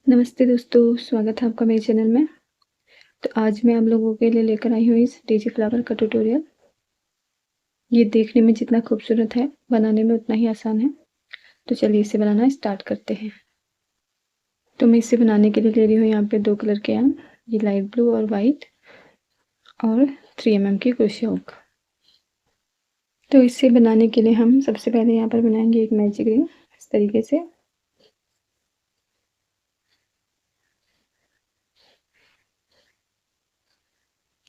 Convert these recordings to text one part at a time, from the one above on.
नमस्ते दोस्तों, स्वागत है आपका मेरे चैनल में। तो आज मैं आप लोगों के लिए लेकर आई हूँ इस डेज़ी फ्लावर का ट्यूटोरियल। ये देखने में जितना खूबसूरत है, बनाने में उतना ही आसान है। तो चलिए इसे बनाना स्टार्ट करते हैं। तो मैं इसे बनाने के लिए ले रही हूँ यहाँ पे 2 कलर के यार्न, ये लाइट ब्लू और वाइट और 3 mm की क्रोशिया हुक। तो इसे बनाने के लिए हम सबसे पहले यहाँ पर बनाएंगे एक मैजिक रिंग इस तरीके से।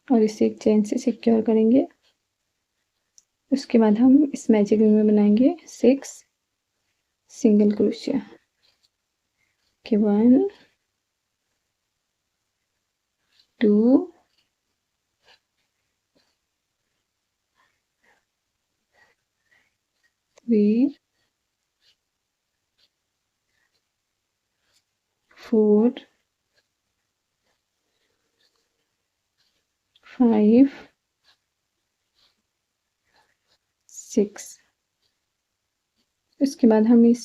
और इसे एक चेन से सिक्योर करेंगे। उसके बाद हम इस मैजिक रिंग में बनाएंगे 6 सिंगल क्रोशिया के 1 2 3 4 5 6। उसके बाद हम इस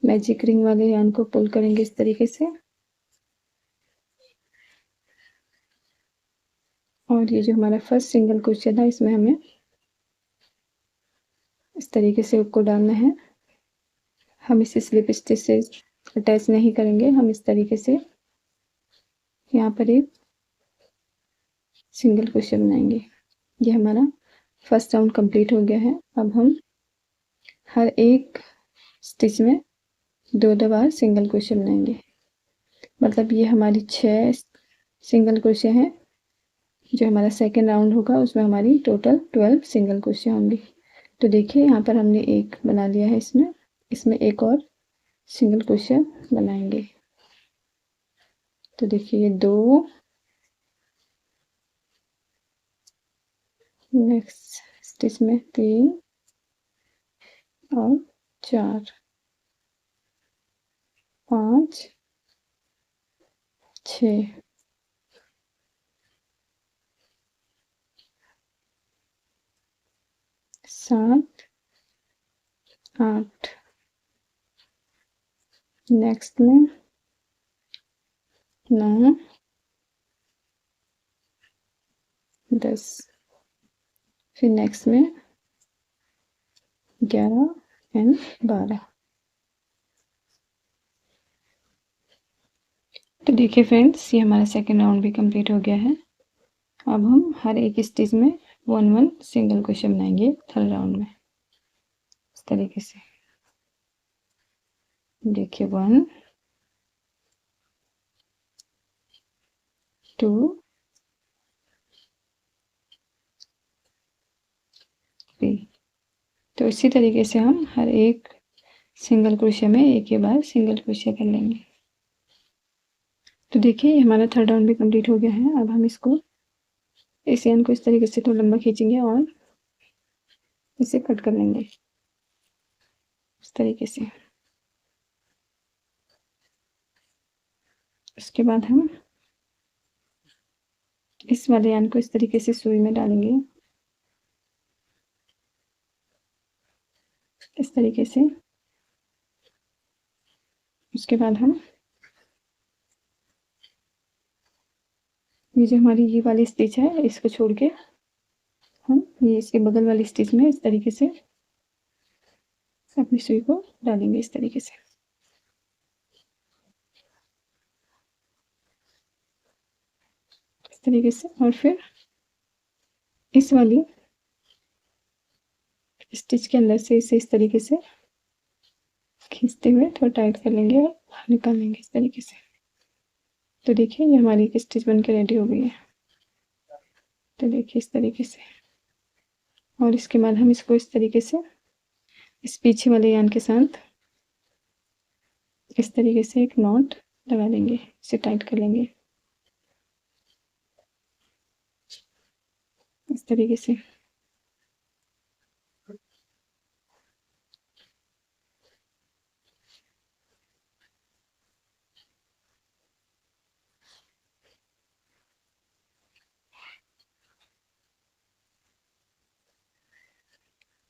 मैजिक रिंग वाले यार्न को पुल करेंगे इस तरीके से। और ये जो हमारा फर्स्ट सिंगल क्रोशिया था, इसमें हमें इस तरीके से हुक को डालना है। हम इसे स्लिप स्टिच से अटैच नहीं करेंगे, हम इस तरीके से यहाँ पर एक सिंगल क्रोशिया बनाएंगे। ये हमारा फर्स्ट राउंड कंप्लीट हो गया है। अब हम हर एक स्टिच में 2 बार सिंगल क्रोशिया बनाएंगे। मतलब ये हमारी 6 सिंगल क्रोशिया हैं। जो हमारा सेकेंड राउंड होगा उसमें हमारी टोटल 12 सिंगल क्रोशिया होंगी। तो देखिए यहाँ पर हमने एक बना लिया है। इसमें एक और सिंगल क्रोशिया बनाएंगे। तो देखिए ये 2, नेक्स्ट स्टिच में 3 और 4 5 6 7 8, नेक्स्ट में 9 10, फिर नेक्स्ट में 11 एंड 12। तो देखिए फ्रेंड्स, ये हमारा सेकेंड राउंड भी कंप्लीट हो गया है। अब हम हर एक स्टिच में 1 सिंगल क्रोशिया बनाएंगे थर्ड राउंड में इस तरीके से। देखिए 1 2 3। तो इसी तरीके से हम हर एक सिंगल क्रोशिया में एक ही बार सिंगल क्रोशिया कर लेंगे। तो देखिए हमारा थर्ड राउंड भी कंप्लीट हो गया है। अब हम इसको इस यार्न को इस तरीके से थोड़ा लंबा खींचेंगे और इसे कट कर लेंगे इस तरीके से। उसके बाद हम इस वाले यार्न को इस तरीके से सुई में डालेंगे इस तरीके से। उसके बाद हम ये जो हमारी ये वाली स्टिच है, इसको छोड़ के हम ये इसके बगल वाली स्टिच में इस तरीके से अपनी सुई को डालेंगे इस तरीके से। इस तरीके से और फिर इस वाली स्टिच के अंदर से इसे इस तरीके से खींचते हुए थोड़ा टाइट कर लेंगे और बाहर निकाल लेंगे इस तरीके से। तो देखिए ये हमारी एक स्टिच बन के रेडी हो गई है। तो देखिए इस तरीके से। और इसके बाद हम इसको इस तरीके से इस पीछे वाले यार्न के साथ इस तरीके से एक नॉट लगा लेंगे, इसे टाइट कर लेंगे इस तरीके से।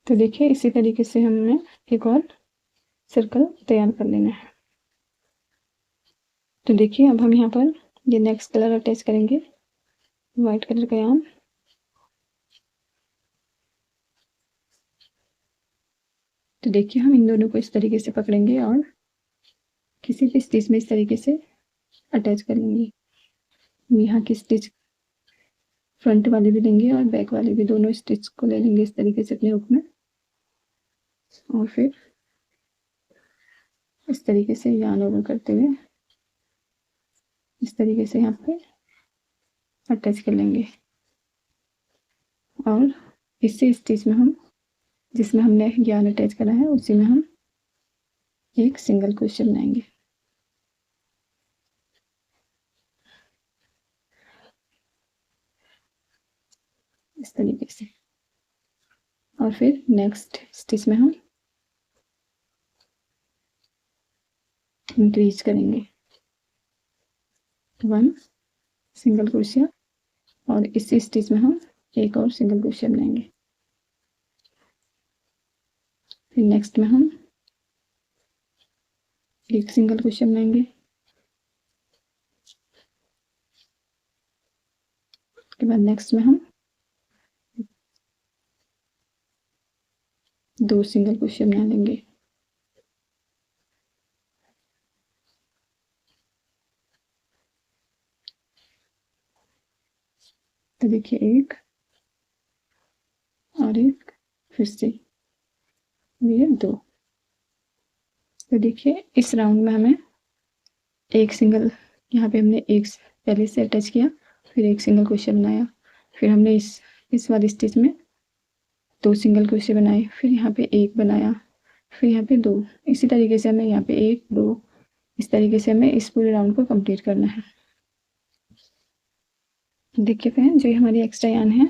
तो देखिए इसी तरीके से हमें एक और सर्कल तैयार कर लेना है। तो देखिए अब हम यहाँ पर ये नेक्स्ट कलर अटैच करेंगे, वाइट कलर का यान। तो देखिए हम इन दोनों को इस तरीके से पकड़ेंगे और किसी भी स्टिच में इस तरीके से अटैच कर लेंगे। यहाँ की स्टिच फ्रंट वाले भी लेंगे और बैक वाले भी, दोनों स्टिच को ले लेंगे इस तरीके से अपने हुक में, और फिर इस तरीके से यान ओवर करते हुए इस तरीके से यहाँ पे अटैच कर लेंगे। और इसी स्टिच में हम, जिसमें हमने यान अटैच करा है, उसी में हम एक सिंगल क्रोशे बनाएंगे। इस तरीके से, और फिर नेक्स्ट स्टिच में हम इंक्रीज करेंगे 1 सिंगल क्रोशिया, और इसी स्टिच में हम एक और सिंगल क्रोशिया बनाएंगे। फिर नेक्स्ट में हम एक सिंगल क्रोशिया बनाएंगे। उसके बाद नेक्स्ट में हम 2 सिंगल क्रोशिया बना लेंगे। तो देखिए एक और एक, फिर से ये 2। तो देखिए इस राउंड में हमें एक सिंगल, यहाँ पे हमने एक पहले से अटैच किया, फिर एक सिंगल क्रोशिया बनाया, फिर हमने इस वाली स्टिच में 2 सिंगल क्रोशिया बनाए, फिर यहाँ पे एक बनाया, फिर यहाँ पे 2। इसी तरीके से हमें यहाँ पे 1 2, इस तरीके से हमें इस पूरे राउंड को कंप्लीट करना है। देखिए फ्रेंड, जो हमारी एक्स्ट्रा यान है,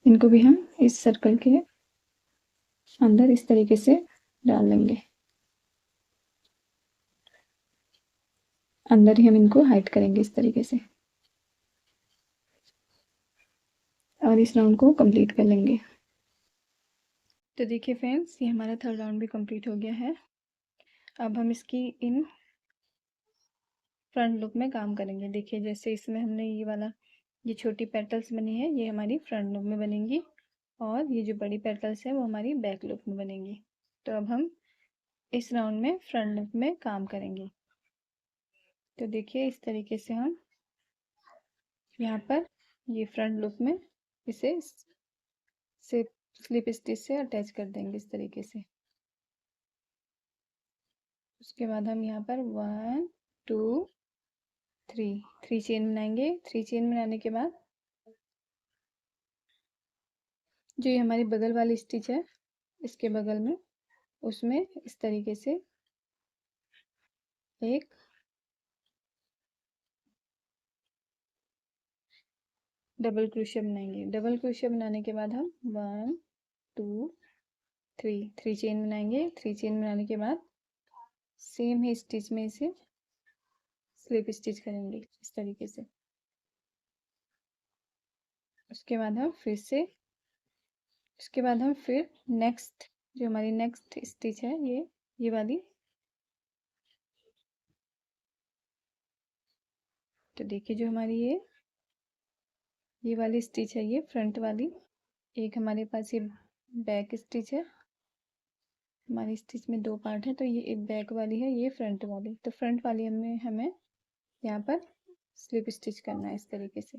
इनको भी हम इस सर्कल के अंदर इस तरीके से डाल लेंगे। अंदर ही हम इनको हाइड करेंगे इस तरीके से, और इस राउंड को कंप्लीट कर लेंगे। तो देखिए फ्रेंड्स, ये हमारा थर्ड राउंड भी कंप्लीट हो गया है। अब हम इसकी इन फ्रंट लुक में काम करेंगे। देखिए जैसे इसमें हमने ये वाला, ये छोटी पेटल्स बनी है, ये हमारी फ्रंट लुक में बनेंगी, और ये जो बड़ी पेटल्स है वो हमारी बैक लुक में बनेंगी। तो अब हम इस राउंड में फ्रंट लुक में काम करेंगे। तो देखिए इस तरीके से हम यहाँ पर ये फ्रंट लुक में इसे स्लिप स्टिच से अटैच कर देंगे इस तरीके से। उसके बाद हम यहाँ पर 1 2 3 चेन बनाएंगे। 3 चेन बनाने के बाद जो ये हमारी बगल वाली स्टिच है, इसके बगल में, उसमें इस तरीके से एक डबल क्रोशिया बनाएंगे। डबल क्रोशिया बनाने के बाद हम 1 2 3 चेन बनाएंगे। 3 चेन बनाने के बाद सेम ही स्टिच में इसे स्लिप स्टिच करेंगे इस तरीके से। उसके बाद हम फिर नेक्स्ट, जो हमारी नेक्स्ट स्टिच है, ये वाली। तो देखिए जो हमारी ये वाली स्टिच है, ये फ्रंट वाली। एक हमारे पास ये बैक स्टिच है। हमारी स्टिच में 2 पार्ट है, तो ये एक बैक वाली है, ये फ्रंट वाली। तो फ्रंट वाली हमें यहाँ पर स्लिप स्टिच करना है इस तरीके से।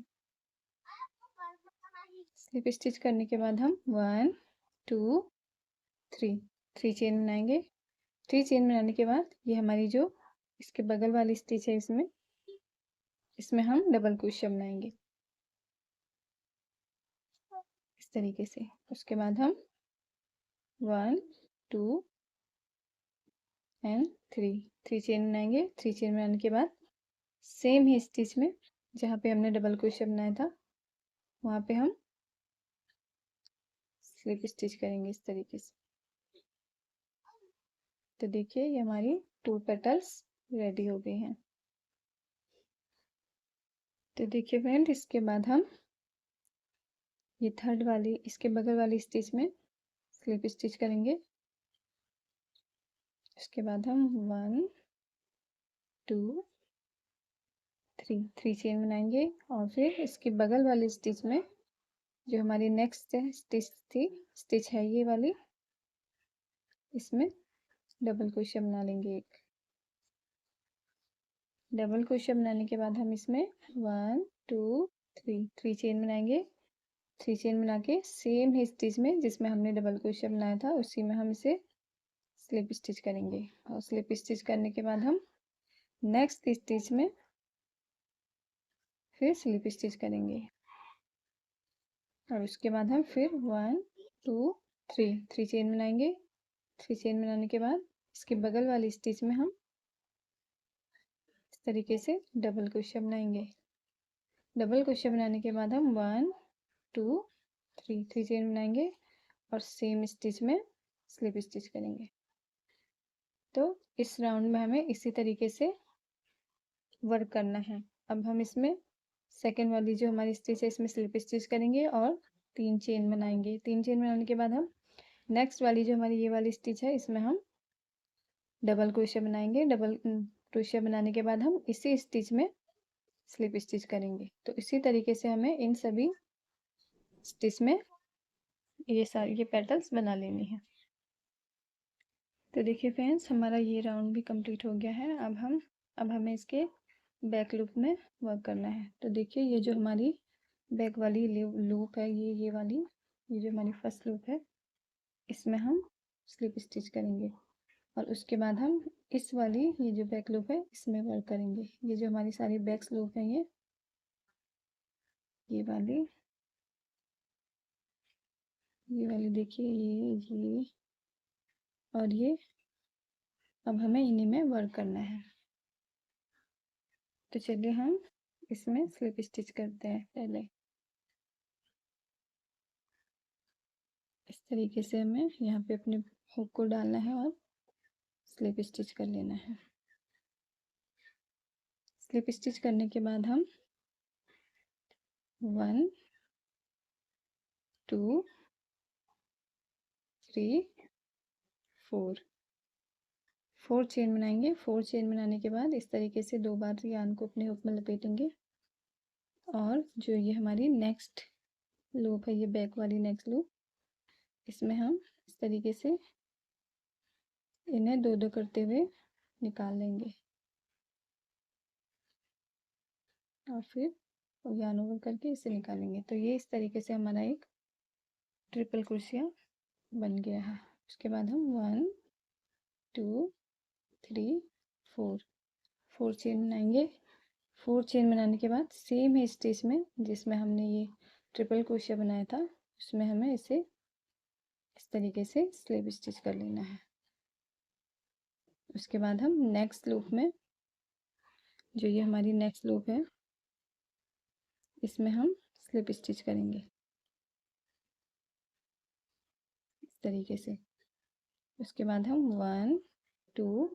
स्लिप स्टिच करने के बाद हम 1 2 3 चेन बनाएंगे। 3 चेन बनाने के बाद ये हमारी जो इसके बगल वाली स्टिच है, इसमें हम डबल क्रोशिया बनाएंगे इस तरीके से। उसके बाद हम 1 2 एंड 3 चेन बनाएंगे। 3 चेन बनाने के बाद सेम ही स्टिच में जहाँ पे हमने डबल क्रोशिया बनाया था, वहाँ पे हम स्लिप स्टिच करेंगे इस तरीके से। तो देखिए ये हमारी 2 पेटल्स रेडी हो गई हैं। तो देखिए फ्रेंड, इसके बाद हम ये थर्ड वाली, इसके बगल वाली स्टिच में स्लिप स्टिच करेंगे। उसके बाद हम 1 2 3 चेन बनाएंगे और फिर इसके बगल वाले स्टिच में जो हमारी नेक्स्ट स्टिच है ये वाली, इसमें डबल क्रोशिया बना लेंगे एक। डबल क्रोशिया बनाने के बाद हम इसमें 1 2 3 चेन बनाएंगे। 3 चेन बना के सेम ही स्टिच में जिसमें हमने डबल क्रोशिया बनाया था उसी में हम इसे स्लिप स्टिच करेंगे। और स्लिप स्टिच करने के बाद हम नेक्स्ट स्टिच में फिर स्लिप स्टिच करेंगे और उसके बाद हम फिर 1 2 3 चेन बनाएंगे। 3 चेन बनाने के बाद इसके बगल वाली स्टिच में हम इस तरीके से डबल क्रोशिया बनाएंगे। डबल क्रोशिया बनाने के बाद हम 1 2 3 चेन बनाएंगे और सेम स्टिच में स्लिप स्टिच करेंगे। तो इस राउंड में हमें इसी तरीके से वर्क करना है। अब हम इसमें सेकेंड वाली जो हमारी स्टिच है इसमें स्लिप स्टिच करेंगे और 3 चेन बनाएंगे। 3 चेन बनाने के बाद हम नेक्स्ट वाली जो हमारी ये वाली स्टिच है इसमें हम डबल क्रोशिया बनाएंगे। डबल क्रोशिया बनाने के बाद हम इसी स्टिच में स्लिप स्टिच करेंगे। तो इसी तरीके से हमें इन सभी स्टिच में ये पेटल्स बना लेनी है। तो देखिए फ्रेंड्स हमारा ये राउंड भी कंप्लीट हो गया है। अब हमें इसके बैक लूप में वर्क करना है। तो देखिए ये जो हमारी बैक वाली लूप है ये वाली, ये जो हमारी फर्स्ट लूप है इसमें हम स्लिप स्टिच करेंगे और उसके बाद हम इस वाली ये जो बैक लूप है इसमें वर्क करेंगे। ये जो हमारी सारी बैक लूप है ये वाली देखिए ये और ये, अब हमें इन्हीं में वर्क करना है। तो चलिए हम इसमें स्लिप स्टिच करते हैं। पहले इस तरीके से हमें यहाँ पे अपने हुक को डालना है और स्लिप स्टिच कर लेना है। स्लिप स्टिच करने के बाद हम 1 2 3 4 चेन बनाएंगे। 4 चेन बनाने के बाद इस तरीके से 2 बार यान को अपने हुक में लपेटेंगे और जो ये हमारी नेक्स्ट लूप है ये बैक वाली नेक्स्ट लूप, इसमें हम इस तरीके से इन्हें 2 करते हुए निकाल लेंगे और फिर यान ओवर करके इसे निकालेंगे। तो ये इस तरीके से हमारा एक ट्रिपल क्रोशिया बन गया है। उसके बाद हम 1 2 3 4 चेन बनाएंगे। 4 चेन बनाने के बाद सेम ही स्टिच में जिसमें हमने ये ट्रिपल क्रोशिया बनाया था उसमें हमें इसे इस तरीके से स्लिप स्टिच कर लेना है। उसके बाद हम नेक्स्ट लूप में जो ये हमारी नेक्स्ट लूप है इसमें हम स्लिप स्टिच करेंगे इस तरीके से। उसके बाद हम 1 2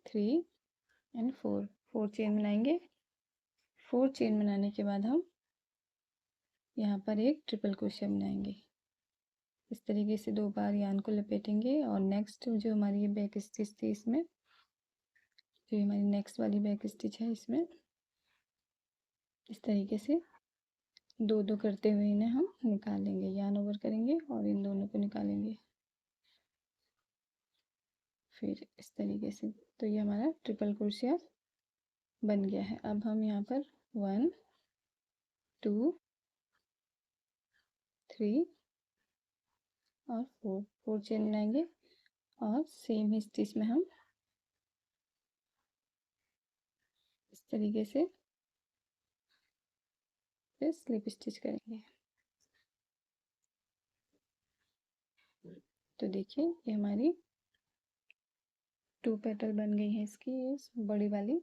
3 एंड 4 चेन बनाएंगे। 4 चेन बनाने के बाद हम यहाँ पर एक ट्रिपल क्रोशिया बनाएंगे। इस तरीके से 2 बार यान को लपेटेंगे और नेक्स्ट जो हमारी ये बैक स्टिच थी इसमें जो हमारी नेक्स्ट वाली बैक स्टिच है इसमें इस तरीके से 2 करते हुए इन्हें हम निकालेंगे, यान ओवर करेंगे और इन दोनों को निकालेंगे फिर इस तरीके से। तो ये हमारा ट्रिपल क्रोशिया बन गया है। अब हम यहाँ पर 1 2 3 और 4 चेन बनाएंगे और सेम ही स्टिच में हम इस तरीके से फिर स्लिप स्टिच करेंगे। तो देखिए ये हमारी 2 पेटल बन गई है इसकी, इस बड़ी वाली।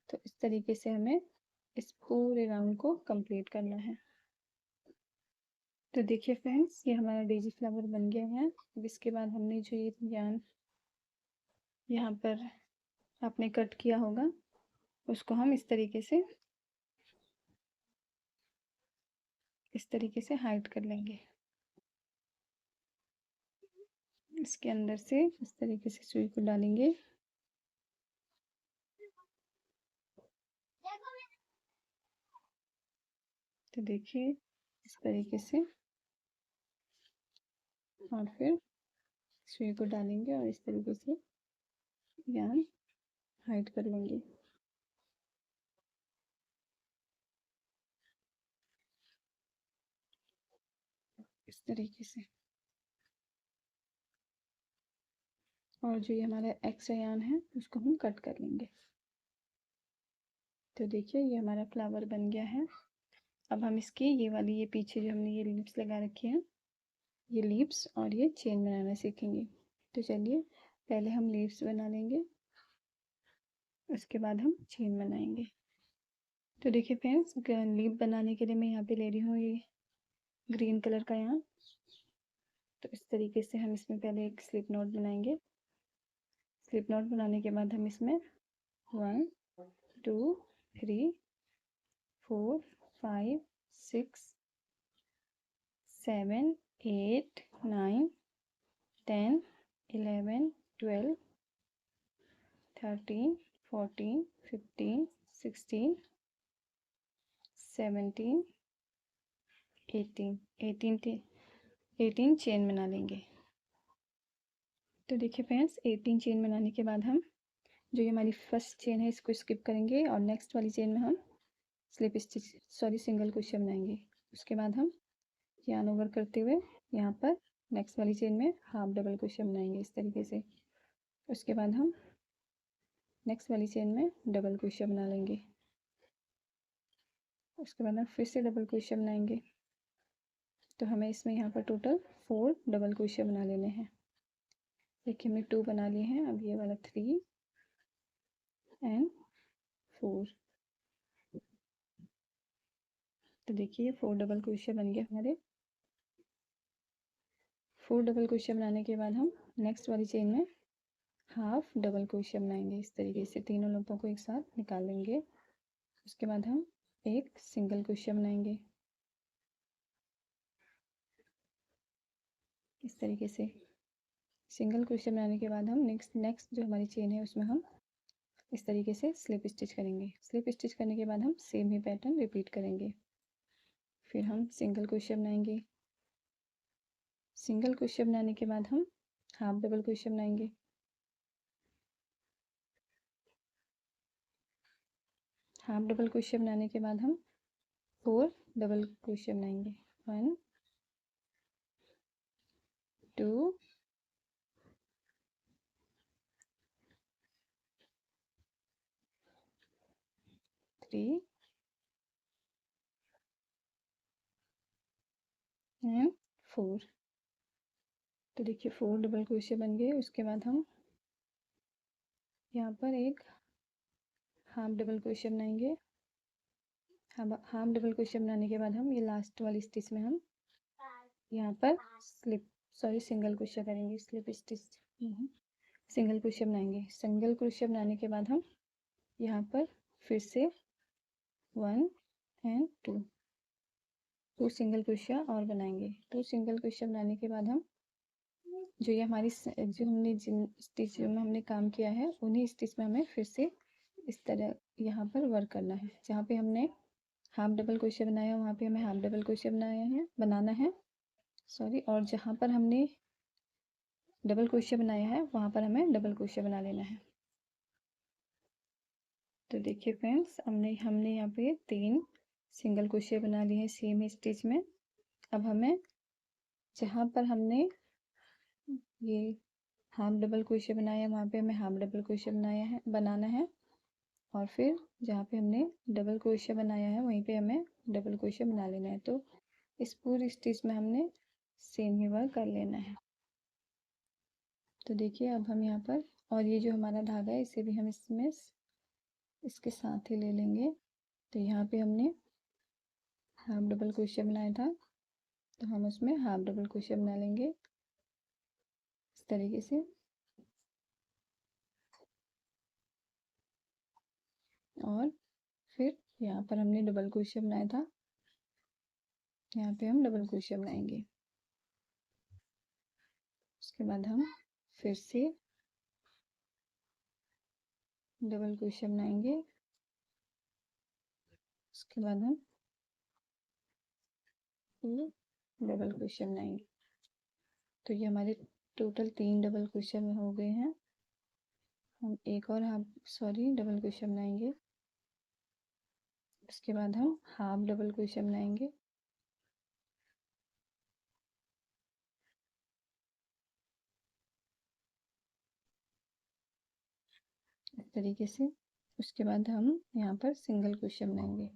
तो इस तरीके से हमें इस पूरे राउंड को कंप्लीट करना है। तो देखिए फ्रेंड्स ये हमारा डेजी फ्लावर बन गया है। अब इसके बाद हमने जो ये यान यहाँ पर आपने कट किया होगा उसको हम इस तरीके से हाइड कर लेंगे। इसके अंदर से इस तरीके से सुई को डालेंगे तो देखिए इस तरीके से, और फिर सुई को डालेंगे और इस तरीके से यार्न हाइड कर लेंगे। इस तरीके से। और जो ये हमारा एक्स्ट्रा यार्न है उसको हम कट कर लेंगे। तो देखिए ये हमारा फ्लावर बन गया है। अब हम इसकी ये वाली, ये पीछे जो हमने ये लीव्स लगा रखी है, ये लीव्स और ये चेन बनाना सीखेंगे। तो चलिए पहले हम लीव्स बना लेंगे, उसके बाद हम चेन बनाएंगे। तो देखिए फ्रेंड्स, लीव बनाने के लिए मैं यहाँ पे ले रही हूँ ये ग्रीन कलर का यार्न। तो इस तरीके से हम इसमें पहले एक स्लिप नॉट बनाएंगे। स्लिप नॉट बनाने के बाद हम इसमें 1 2 3 4 5 6 7 8 9 10 11 12 13 14 15 16 17 18 चेन बना लेंगे। तो देखिए फ्रेंड्स, 18 चेन बनाने के बाद हम जो ये हमारी फर्स्ट चेन है इसको स्किप करेंगे और नेक्स्ट वाली चेन में हम स्लिप स्टिच सिंगल क्रोशे बनाएंगे। उसके बाद हम यार्न ओवर करते हुए यहाँ पर नेक्स्ट वाली चेन में हाफ डबल क्रोशे बनाएंगे इस तरीके से। उसके बाद हम नेक्स्ट वाली चेन में डबल क्रोशे बना लेंगे। उसके बाद हम फिर से डबल क्रोशे बनाएंगे। तो हमें इसमें यहाँ पर टोटल 4 डबल क्रोशे बना लेने हैं। देखिए हमने 2 बना लिए हैं, अब ये वाला 3 एंड 4। तो देखिए 4 डबल क्रोशे बन गए हमारे। 4 डबल क्रोशे बनाने के बाद हम नेक्स्ट वाली चेन में हाफ डबल क्रोशे बनाएंगे इस तरीके से, तीनों लूपों को एक साथ निकाल लेंगे। उसके बाद हम एक सिंगल क्रोशे बनाएंगे इस तरीके से। सिंगल क्रोशे बनाने के बाद हम नेक्स्ट जो हमारी चेन है उसमें हम इस तरीके से स्लिप स्टिच करेंगे। स्लिप स्टिच करने के बाद हम सेम ही पैटर्न रिपीट करेंगे। फिर हम सिंगल क्रोशे बनाएंगे। सिंगल क्रोशे बनाने के बाद हम हाफ डबल क्रोशे बनाएंगे। हाफ डबल क्रोशे बनाने के बाद हम 4 डबल क्रोशे बनाएंगे। 1 2 3 एंड 4। तो देखिए 4 डबल क्रोशे बन गए। उसके बाद हम यहाँ पर एक हाफ डबल क्रोशे बनाएंगे। हाफ डबल क्रोशे बनाने के बाद हम ये लास्ट वाली स्टिच में हम यहाँ पर सिंगल क्रोशे करेंगे। स्लिप स्टिच सिंगल क्रोशे बनाएंगे। सिंगल क्रोशे बनाने के बाद हम यहाँ पर फिर से 1 एंड 2 सिंगल क्रोशा और बनाएंगे। 2 सिंगल क्रोशा बनाने के बाद हम जो ये हमारी जो हमने जिन स्टिच में हमने काम किया है उन्हीं स्टिच में हमें फिर से इस तरह यहाँ पर वर्क करना है। जहाँ पे हमने हाफ डबल क्रोशे बनाया वहाँ पे हमें हाफ डबल क्रोशे बनाना है सॉरी। और जहाँ पर हमने डबल क्रोशे बनाया है वहाँ पर हमें डबल क्रोशे बना लेना है। तो देखिए फ्रेंड्स, हमने यहाँ पे 3 सिंगल क्रोशे बना लिए हैं सेम स्टिच में। अब हमें जहाँ पर हमने ये हाफ डबल क्रोशे बनाया वहाँ पे हमें हाफ डबल क्रोशे बनाना है। और फिर जहाँ पे हमने डबल क्रोशे बनाया है वहीं पे हमें डबल क्रोशे बना लेना है। तो इस पूरी स्टिच में हमने सेम ही वर्क कर लेना है। तो देखिए अब हम यहाँ पर, और ये जो हमारा धागा है इसे भी हम इसमें इसके साथ ही ले लेंगे। तो यहाँ पे हमने हाफ डबल क्रोशे बनाया था तो हम उसमें हाफ डबल क्रोशे बना लेंगे इस तरीके से। और फिर यहाँ पर हमने डबल क्रोशे बनाया था, यहाँ पे हम डबल क्रोशे बनाएंगे। उसके बाद हम फिर से डबल क्रोशे बनाएंगे उसके बाद हम ये डबल क्वेश्चन बनाएंगे। तो ये हमारे टोटल 3 डबल क्वेश्चन हो गए हैं। हम एक और डबल क्वेश्चन बनाएंगे। उसके बाद हम हाफ डबल क्वेश्चन बनाएंगे। इस तरीके से। उसके बाद हम यहाँ पर सिंगल क्वेश्चन बनाएंगे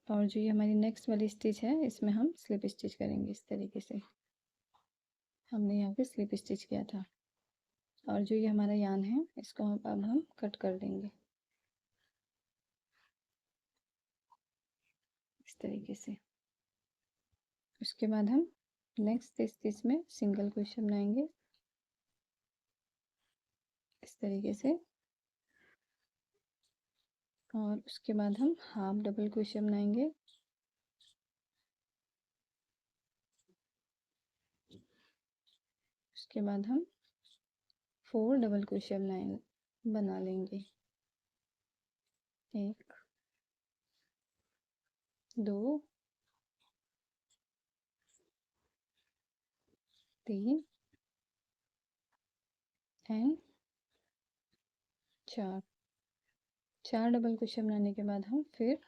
और जो ये हमारी नेक्स्ट वाली स्टिच है इसमें हम स्लिप स्टिच करेंगे। इस तरीके से हमने यहाँ पे स्लिप स्टिच किया था और जो ये हमारा यान है इसको अब हम कट कर देंगे इस तरीके से। उसके बाद हम नेक्स्ट स्टिच में सिंगल क्वेश्चन बनाएंगे इस तरीके से और उसके बाद हम हाफ डबल क्वेश्चन बनाएंगे। उसके बाद हम 4 डबल क्वेश्चन बना लेंगे। 1 2 3 एंड 4 डबल क्वेश्चन बनाने के बाद हम फिर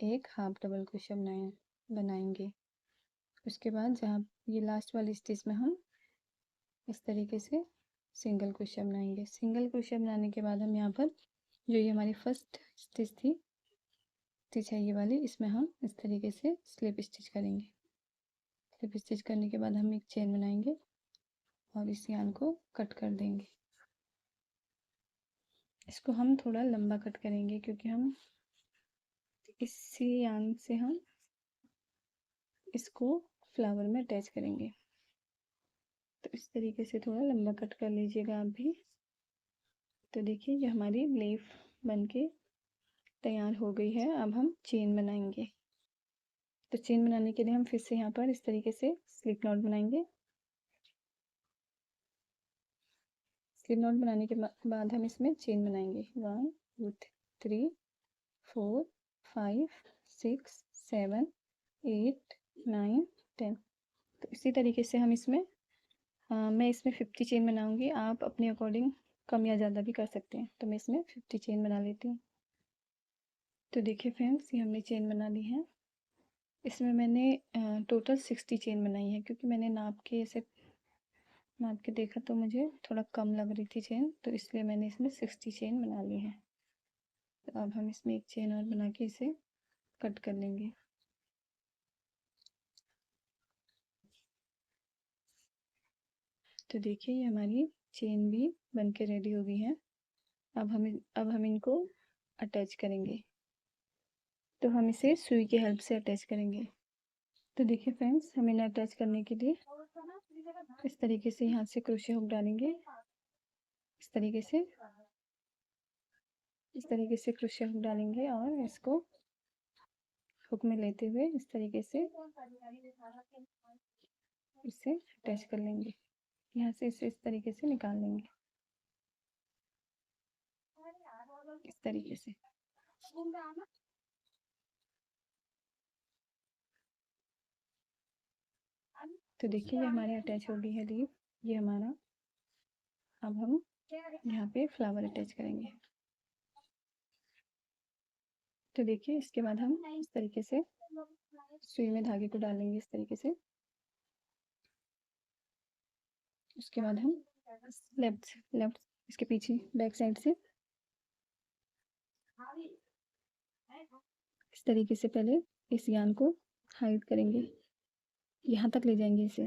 एक हाफ डबल क्वेश्चन बनाएंगे। उसके बाद जहाँ ये लास्ट वाली स्टिच में हम इस तरीके से सिंगल क्वेश्चन बनाएंगे। सिंगल क्वेश्चन बनाने के बाद हम यहाँ पर जो ये हमारी फर्स्ट स्टिच थी, स्टिच है ये वाली, इसमें हम इस तरीके से स्लिप स्टिच करेंगे। स्लिप स्टिच करने के बाद हम एक चेन बनाएंगे और इस यान को कट कर देंगे। इसको हम थोड़ा लंबा कट करेंगे क्योंकि हम इसी यान से हम इसको फ्लावर में अटैच करेंगे। तो इस तरीके से थोड़ा लंबा कट कर लीजिएगा आप भी। तो देखिए ये हमारी लीफ बनके तैयार हो गई है। अब हम चेन बनाएंगे। तो चेन बनाने के लिए हम फिर से यहाँ पर इस तरीके से स्लिप नॉट बनाएंगे। स्लिप नॉट बनाने के बाद हम इसमें चेन बनाएंगे 1 2 3 4 5 6 7 8 9 10। तो इसी तरीके से हम इसमें मैं इसमें 50 चेन बनाऊंगी। आप अपने अकॉर्डिंग कम या ज़्यादा भी कर सकते हैं। तो मैं इसमें 50 चेन बना लेती हूँ। तो देखिए फ्रेंड्स ये हमने चेन बना ली है। इसमें मैंने टोटल 60 चेन बनाई है क्योंकि मैंने नाप के देखा तो मुझे थोड़ा कम लग रही थी चेन, तो इसलिए मैंने इसमें 60 चेन बना ली है। तो अब हम इसमें एक चेन और बना के इसे कट कर लेंगे। तो देखिए ये हमारी चेन भी बन के रेडी हो गई है। अब हम इनको अटैच करेंगे। तो हम इसे सुई की हेल्प से अटैच करेंगे। तो देखिए फ्रेंड्स हम इन्हें अटैच करने के लिए इस तरीके से यहाँ से क्रोशे हुक डालेंगे। इस तरीके से क्रोशे हुक डालेंगे और इसको हुक में लेते हुए इस तरीके से इसे अटैच कर लेंगे। यहाँ से इसे इस तरीके से निकाल लेंगे इस तरीके से। तो देखिए ये हमारे अटैच हो गई है लीफ। ये हमारा अब हम यहाँ पे फ्लावर अटैच करेंगे। तो देखिए इसके बाद हम इस तरीके से सुई में धागे को डालेंगे इस तरीके से। उसके बाद हम लेफ्ट इसके पीछे बैक साइड से इस तरीके से पहले इस यान को हाइड करेंगे, यहाँ तक ले जाएंगे इसे।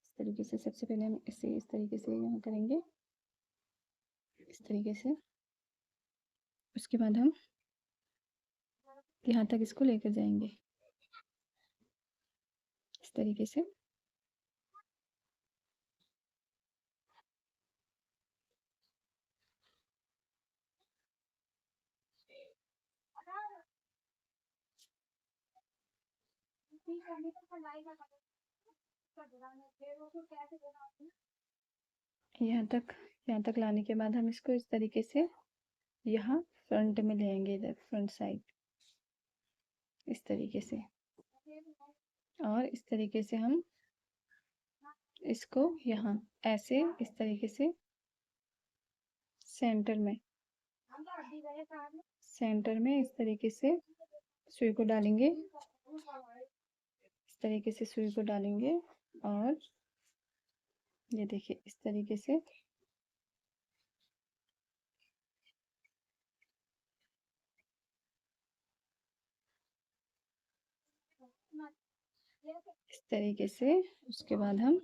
इस तरीके से सबसे पहले हम इसे इस तरीके से यहाँ करेंगे इस तरीके से। उसके बाद हम यहाँ तक इसको लेकर जाएंगे इस तरीके से। यहाँ तक लाने के बाद हम इसको इस तरीके से यहाँ फ्रंट में ले आएंगे, इधर फ्रंट साइड इस तरीके से, और इस तरीके से हम इसको यहाँ ऐसे इस तरीके से सेंटर में इस तरीके से सुई को डालेंगे, इस तरीके से सुई को डालेंगे, और ये देखिए इस तरीके से इस तरीके से। उसके बाद हम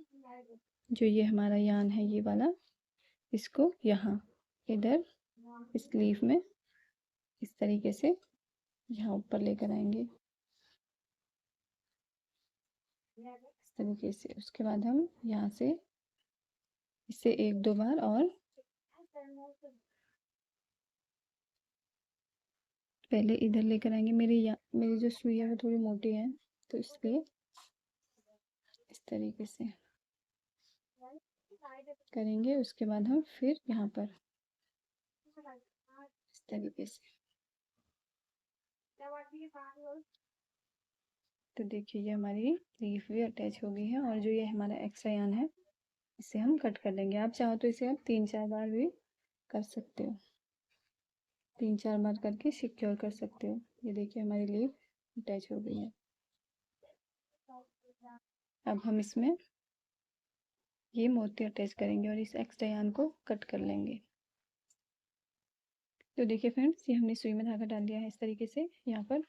जो ये हमारा यान है ये वाला, इसको यहाँ इधर इस लीफ में इस तरीके से यहाँ ऊपर लेकर आएंगे इस तरीके से। उसके बाद हम यहाँ से इसे एक दो बार और पहले इधर लेकर आएंगे। मेरी जो सुई है वो थोड़ी मोटी है, तो इसलिए इस तरीके से करेंगे। उसके बाद हम फिर यहाँ पर इस तरीके से, तो देखिए ये हमारी लीफ भी अटैच हो गई है, और जो ये हमारा एक्स्ट्रा यान है इसे हम कट कर लेंगे। आप चाहो तो इसे आप 3-4 बार भी कर सकते हो, 3-4 बार करके सिक्योर कर सकते हो। ये देखिए हमारी लीफ अटैच हो गई है। अब हम इसमें ये मोती अटैच करेंगे और इस एक्स्ट्रा यान को कट कर लेंगे। तो देखिए फ्रेंड्स, ये हमने सुई में धागा डाल दिया है इस तरीके से यहाँ पर,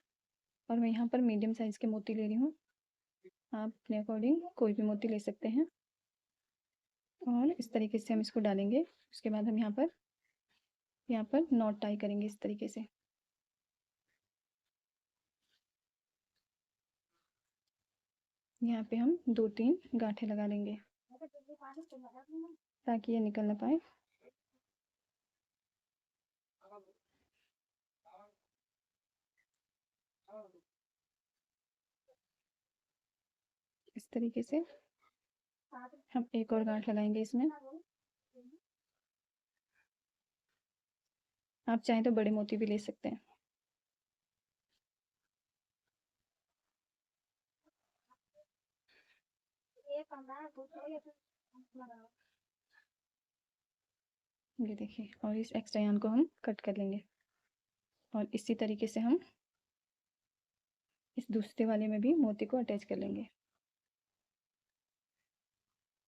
और मैं यहाँ पर मीडियम साइज के मोती ले रही हूँ। आप अपने अकॉर्डिंग कोई भी मोती ले सकते हैं, और इस तरीके से हम इसको डालेंगे। उसके बाद हम यहाँ पर नॉट टाई करेंगे इस तरीके से। यहाँ पे हम 2-3 गांठें लगा लेंगे ताकि ये निकल ना पाए। इस तरीके से हम एक और गांठ लगाएंगे इसमें। आप चाहें तो बड़े मोती भी ले सकते हैं। ये देखिए, और इस एक्स्ट्रा यान को हम कट कर लेंगे, और इसी तरीके से हम इस दूसरे वाले में भी मोती को अटैच कर लेंगे।